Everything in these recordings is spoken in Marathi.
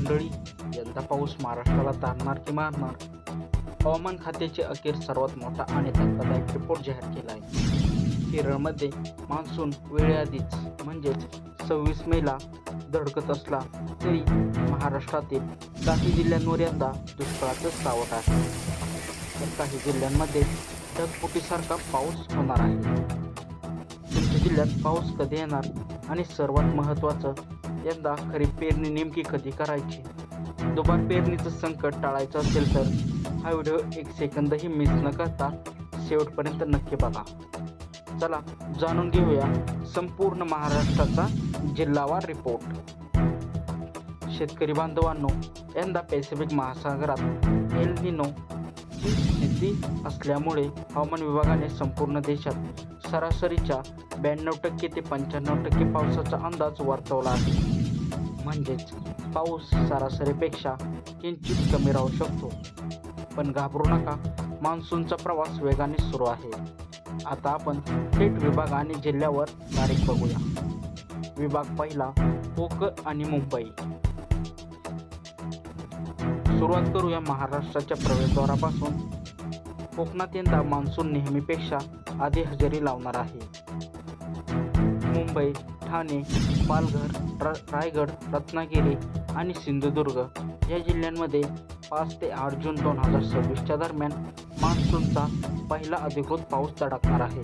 मंडळी, यंदा पाऊस महाराष्ट्राला तारणार की मारणार? हवामान खात्याचे अखेर सर्वात मोठा आणि धक्कादायक रिपोर्ट जाहीर केला आहे. केरळमध्ये मान्सून वेळेआधीच म्हणजेच 26 मेला धडकत असला तरी महाराष्ट्रातील काही जिल्ह्यांवर यंदा दुष्काळाचं सावट आहे. तर काही जिल्ह्यांमध्ये ढगफुटीसारखा पाऊस होणार आहे. तुमच्या जिल्ह्यात पाऊस कधी येणार आणि सर्वात महत्त्वाचं, यंदा खरीप पेरणी नेमकी कधी करायची? दुबार पेरणीचं संकट टाळायचं असेल तर हा व्हिडिओ 1 सेकंदही मिस न करता शेवटपर्यंत नक्की बघा. चला जाणून घेऊया संपूर्ण महाराष्ट्राचा जिल्हावार रिपोर्ट. शेतकरी बांधवांनो, यंदा पॅसिफिक महासागरात एल निनो ची स्थिती असल्यामुळे हवामान विभागाने संपूर्ण देशात सरासरीच्या 92% ते 95% पावसाचा अंदाज वर्तवला आहे. म्हणजेच पाऊस सरासरीपेक्षा किंचित कमी राहू शकतो. पण घाबरू नका, मान्सूनचा प्रवास वेगाने सुरू आहे. आता आपण थेट विभाग आणि जिल्ह्यावर तारीख बघूया. विभाग पहिला, कोकण आणि मुंबई. सुरुवात करूया महाराष्ट्राच्या प्रवेशद्वारापासून. कोकणात यंदा मान्सून नेहमीपेक्षा आधी हजेरी लावणार आहे. मुंबई, ठाणे, पालघर, रायगड, रत्नागिरी आणि सिंधुदुर्ग या जिल्ह्यांमध्ये 5 ते 8 जून 2026च्या दरम्यान मान्सूनचा पहिला अधिकृत पाऊस धडकणार आहे.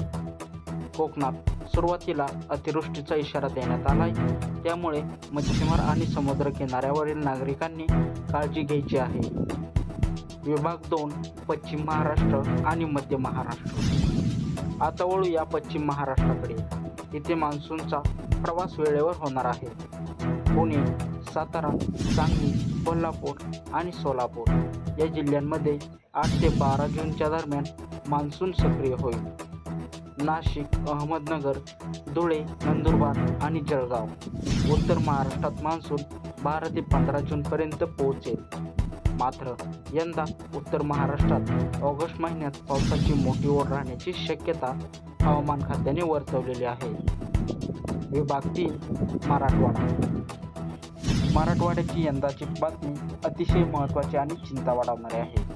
कोकणात सुरुवातीला अतिवृष्टीचा इशारा देण्यात आलाय, त्यामुळे मच्छीमार आणि समुद्र किनाऱ्यावरील नागरिकांनी काळजी घ्यायची आहे. विभाग 2, पश्चिम महाराष्ट्र आणि मध्य महाराष्ट्र. आता वळूया पश्चिम महाराष्ट्राकडे. इथे मान्सूनचा प्रवास वेळेवर होणार आहे. पुणे, सातारा, सांगली, कोल्हापूर आणि सोलापूर या जिल्ह्यांमध्ये 8 ते 12 जूनच्या दरम्यान मान्सून सक्रिय होईल. नाशिक, अहमदनगर, धुळे, नंदुरबार आणि जळगाव. उत्तर महाराष्ट्रात मान्सून 12 ते 15 जूनपर्यंत पोहोचेल. मात्र यंदा उत्तर महाराष्ट्रात ऑगस्ट महिन्यात पावसाची मोठी ओढ राहण्याची शक्यता हवामान खात्याने वर्तवलेली आहे. विभाग 3, मराठवाडा. मराठवाड्याची यंदाची बातमी अतिशय महत्त्वाची आणि चिंता वाढवणारी आहे.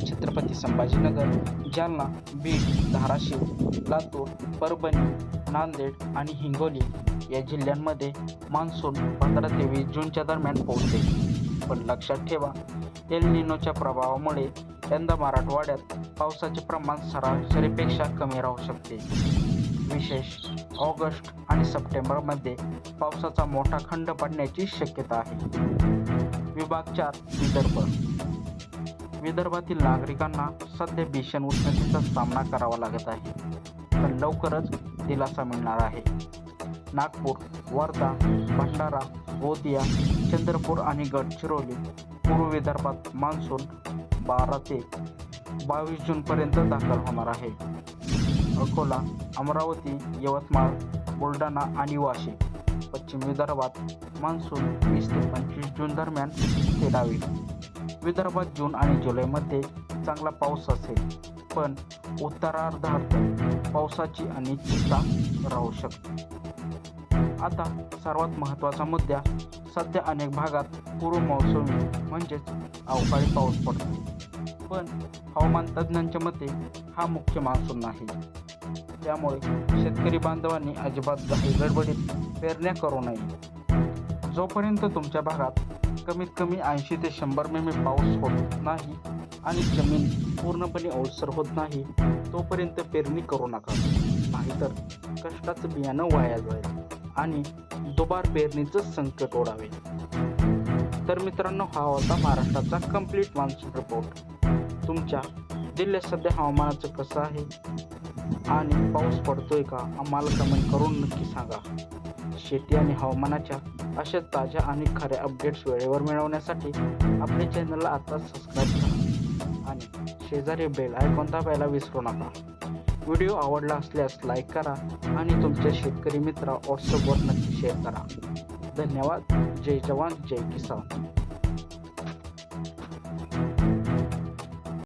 छत्रपती संभाजीनगर, जालना, बीड, धाराशिव, लातूर, परभणी, नांदेड आणि हिंगोली या जिल्ह्यांमध्ये मान्सून 15 ते 20 जूनच्या दरम्यान पोहोचेल. पण लक्षात ठेवा, एल निनोच्या प्रभावामुळे यंदा मराठवाड्यात पावसाचे प्रमाण सरासरीपेक्षा कमी राहू शकते. विशेष ऑगस्ट आणि सप्टेंबरमध्ये पावसाचा मोठा खंड पडण्याची शक्यता आहे. विभाग 4, विदर्भ. विदर्भातील नागरिकांना सध्या भीषण उष्णतेचा सामना करावा लागत आहे, पण लवकरच दिलासा मिळणार आहे. नागपूर, वर्धा, भंडारा, गोंदिया, चंद्रपूर आणि गडचिरोली पूर्व विदर्भात मान्सून 12 ते 22 जूनपर्यंत दाखल होणार आहे. अकोला, अमरावती, यवतमाळ, बुलढाणा आणि वाशिम पश्चिम विदर्भात मान्सून 20 ते 25 जून दरम्यान स्थिरावेल. विदर्भात जून आणि जुलैमध्ये चांगला पाऊस असेल, पण उत्तरार्धात पावसाची अनिश्चितता राहू शकते. आता सर्वात महत्त्वाचा मुद्दा, सध्या अनेक भागात पूर्व मोसमी म्हणजेच अवकाळी पाऊस पडतो, पण हवामान तज्ज्ञांच्या मते हा मुख्य मान्सून नाही. त्यामुळे शेतकरी बांधवांनी अजिबात गडबडीत पेरण्या करू नये. जोपर्यंत तुमच्या भागात कमीत कमी 80 ते 100 मिमी पाऊस होत नाही आणि जमीन पूर्णपणे ओलसर होत नाही, तोपर्यंत पेरणी करू नका. नाहीतर कष्टाचं बियाणं वाया जाईल आणि दुबार पेरणीचं संकट ओढावेल. तर मित्रांनो, हा होता महाराष्ट्राचा कंप्लीट मान्सून रिपोर्ट. तुमच्या जिल्ह्यात सध्या हवामानाचं कसं आहे आणि पाऊस पडतोय का, आम्हाला कमेंट करून नक्की सांगा. शेती आणि हवामानाच्या अशा ताज्या आणि खऱ्या अपडेट्स वेळेवर मिळवण्यासाठी आपल्या चॅनलला आता सबस्क्राईब करा आणि शेजारी बेल आयकॉन दाबायला विसरू नका. व्हिडिओ आवडला असल्यास लाईक करा आणि तुमच्या शेतकरी मित्र व्हॉट्सअपवर नक्की शेअर करा. धन्यवाद. जय जवान, जय किसान.